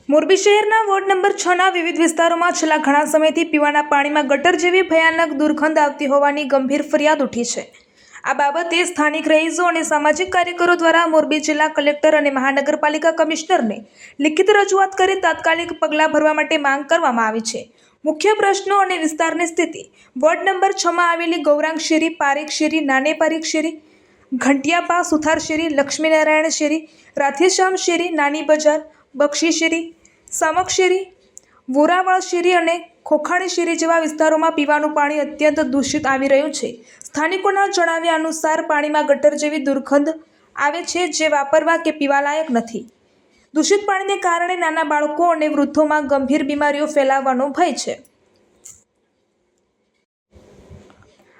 મોરબી શહેરના ward number 6ના વિવિધ વિસ્તારોમાં છેલ્લા ઘણા સમયથી પીવાના પાણીમાં ગટર જેવી ભયાનક દુર્ગંધ આવતી હોવાની ગંભીર ફરિયાદ ઉઠી છે। આ બાબતે સ્થાનિક રહીશો અને સામાજિક કાર્યકરો દ્વારા મોરબી જિલ્લા કલેક્ટર અને મહાનગરપાલિકા કમિશનરને લિખિત રજૂઆત કરી તાત્કાલિક પગલાં ભરવા માટે માંગ કરવામાં આવી છે। મુખ્ય પ્રશ્નો અને વિસ્તારની સ્થિતિ। વોર્ડ નંબર 6માં આવેલી ગૌરાંગ શેરી, પારેખ શેરી, નાને પારેખ શેરી, ઘંટિયાપા, સુથાર શેરી, લક્ષ્મીનારાયણ શેરી, રાધેશ્યામ શેરી, નાની બજાર, બક્ષી શેરી, સામક શેરી, વોરાવાળ શેરી અને ખોખાણી શેરી જેવા વિસ્તારોમાં પીવાનું પાણી અત્યંત દૂષિત આવી રહ્યું છે। સ્થાનિકોના જણાવ્યા અનુસાર પાણીમાં ગટર જેવી દુર્ગંધ આવે છે, જે વાપરવા કે પીવા લાયક નથી। દૂષિત પાણીને કારણે નાના બાળકો અને વૃદ્ધોમાં ગંભીર બીમારીઓ ફેલાવાનો ભય છે।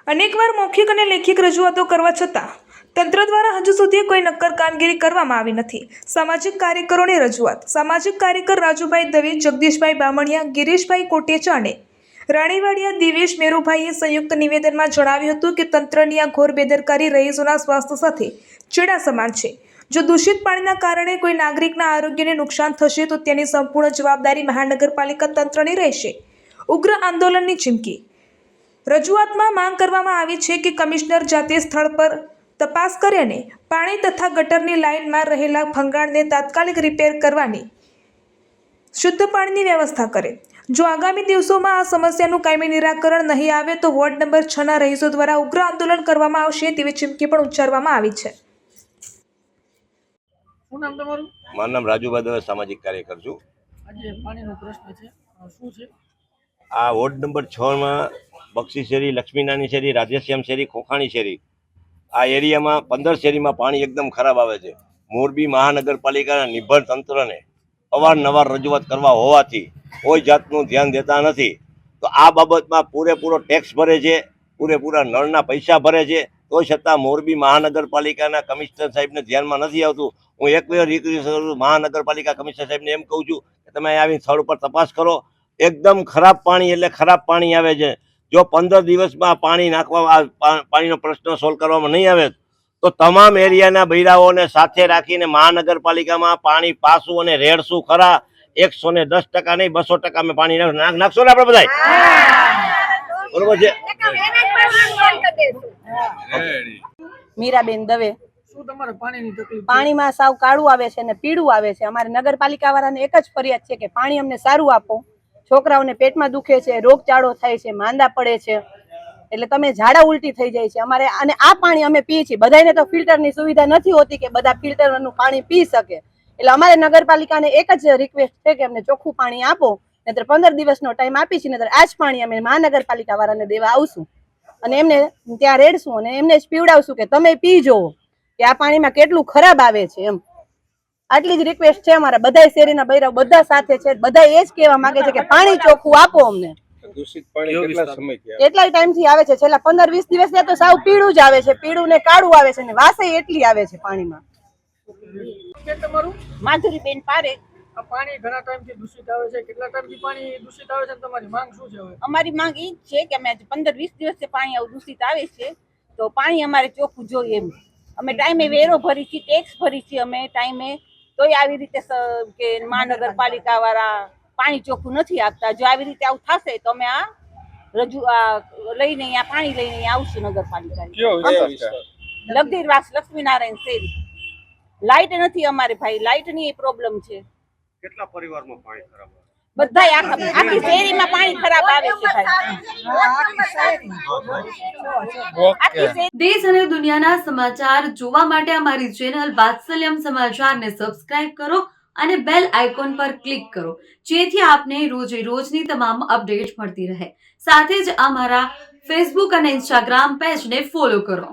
અનેકવાર મૌખિક અને લેખિત રજૂઆતો કરવા છતાં તંત્ર દ્વારા હજુ સુધી કોઈ નક્કર કામગીરી કરવામાં આવી નથી। સામાજિક કાર્યકરોની રજૂઆત। સામાજિક કાર્યકર રાજુભાઈ દવે, જગદીશભાઈ બામણિયા, ગિરીશભાઈ કોટેચા અને રાણીવાડિયા દિવેશ મેરુભાઈએ સંયુક્ત નિવેદનમાં જણાવ્યું હતું કે તંત્રની આ ઘોર બેદરકારી રહીશોના સ્વાસ્થ્ય સાથે ચેડા સમાન છે। જો દૂષિત પાણીના કારણે કોઈ નાગરિકના આરોગ્યને નુકસાન થશે તો તેની સંપૂર્ણ જવાબદારી મહાનગરપાલિકા તંત્રની રહેશે। ઉગ્ર આંદોલનની ચીમકી। રજૂઆતમાં માંગ કરવામાં આવી છે કે કમિશનર જાતે સ્થળ પર તપાસ કરે અને પાણી તથા ગટરની લાઇનમાં રહેલા ભંગાણને તાત્કાલિક રિપેર કરવાની શુદ્ધ પાણીની વ્યવસ્થા કરે। જો આગામી દિવસોમાં આ સમસ્યાનું કાયમી નિરાકરણ નહીં આવે તો વોર્ડ નંબર 6ના રહીશો દ્વારા ઉગ્ર આંદોલન કરવામાં આવશે તેવી ચીમકી પણ ઉચ્ચારવામાં આવી છે। શું નામ તમારું? મારું નામ રાજુભાઈ દવે, સામાજિક કાર્યકર છું। આજે પાણીનો પ્રશ્ન છે, શું છે? આ વોર્ડ નંબર 6માં બક્ષી શેરી, લક્ષ્મીનારાયણ શેરી, રાધેશ્યામ શેરી, ખોખાણી શેરી, આ એરિયામાં 15 શેરીમાં પાણી એકદમ ખરાબ આવે છે। મોરબી મહાનગરપાલિકાના નિર્ભર તંત્રને અવારનવાર રજૂઆત કરવા હોવાથી કોઈ જાતનું ધ્યાન દેતા નથી। તો આ બાબતમાં પૂરેપૂરો ટેક્સ ભરે છે, પૂરેપૂરા નળના પૈસા ભરે છે, તો છતાં મોરબી મહાનગરપાલિકાના કમિશનર સાહેબને ધ્યાનમાં નથી આવતું। હું એક વાર રિક્વેસ્ટ કરું છું, મહાનગરપાલિકા કમિશનર સાહેબને એમ કહું છું કે તમે આવીને સ્થળ ઉપર તપાસ કરો। એકદમ ખરાબ પાણી એટલે ખરાબ પાણી આવે છે। જો 15 દિવસમાં પાણી નાખવામાં પાણીનો પ્રશ્ન સોલ્વ કરવામાં નહીં આવે તો તમામ એરિયાના બૈરાઓને સાથે રાખીને મહાનગરપાલિકામાં પાણી પાસું અને રેડશું ખરા। 110% નહીં, 200% અમે પાણી નાખશો ને આપણે બધા, બરોબર છે? મીરાબેન દવે। શું તમારે પાણીની તકલીફ? પાણીમાં સાવ કાળું આવે છે અને પીળું આવે છે। અમારે નગરપાલિકા વાળાને એક જ ફરિયાદ છે કે પાણી અમને સારું આપો। છોકરાઓને પેટમાં દુખે છે, રોગચાળો થાય છે, માંદા પડે છે, એટલે તમે ઝાડા ઉલટી થઈ જાય છે અમારે। અને આ પાણી અમે પીએ છીએ, બધાને તો ફિલ્ટરની સુવિધા નથી હોતી કે બધા ફિલ્ટરનું પાણી પી શકે। એટલે અમારે નગરપાલિકાને એક જ રિક્વેસ્ટ છે કે અમને ચોખ્ખું પાણી આપો, નહીતર 15 દિવસનો ટાઈમ આપી છે, નહીતર આ જ પાણી અમે મહાનગરપાલિકા વાળાને દેવા આવશું અને એમને ત્યાં રેડશું અને એમને જ પીવડાવશું કે તમે પી જોવો કે આ પાણીમાં કેટલું ખરાબ આવે છે એમ। આટલી જ રિક્વેસ્ટ છે અમારા બધા શેરીના બૈરાઓ બધા સાથે છે, બધા એ જ કહેવા માંગે છે કે પાણી ચોખ્ખું આપો અમને। દૂષિત પાણી કેટલા સમયથી કેટલા ટાઈમથી આવે છે? છેલ્લા 15-20 દિવસથી તો સાવ પીળું જ આવે છે, પીળું ને કાળું આવે છે ને વાસે એટલી આવે છે પાણીમાં। કે તમારું? માધુરીબેન પારેખ। આ પાણી ઘણા ટાઈમથી દૂષિત આવે છે, કેટલા ટાઈમથી પાણી દૂષિત આવે છે અને તમારી માંગ શું છે હવે? અમારી માંગ એ જ છે કે અમે 15-20 દિવસથી પાણી આવું દૂષિત આવે છે, તો પાણી અમારે ચોખ્ખું જોઈએ એમ। અમે ટાઈમે વેરો ભરી છીએ, ટેક્સ ભરી છીએ અમે ટાઈમે, તોય આવી રીતે કે મહાનગરપાલિકા વાળા પાણી ચોખ્ખું નથી આપતા। જો આવી રીતે આવું થશે તો અમે આ લઈને અહીંયા પાણી લઈને અહીંયા આવશું નગરપાલિકા। લગધીરવાસ, લક્ષ્મીનારાયણ શેરી। લાઇટ નથી અમારે ભાઈ, લાઇટની પ્રોબ્લેમ છે। કેટલા પરિવારમાં પાણી ખરાબ આવે? બધા આખી શેરીમાં પાણી ખરાબ આવે છે ભાઈ। દેશ અને દુનિયાના સમાચાર જોવા માટે અમારી ચેનલ વાત્સલ્યમ સમાચારને સબસ્ક્રાઇબ કરો અને બેલ આઇકોન પર ક્લિક કરો, જેથી આપને રોજે રોજની તમામ અપડેટ મળતી રહે। સાથે જ અમારા ફેસબુક અને ઇન્સ્ટાગ્રામ પેજને ફોલો કરો।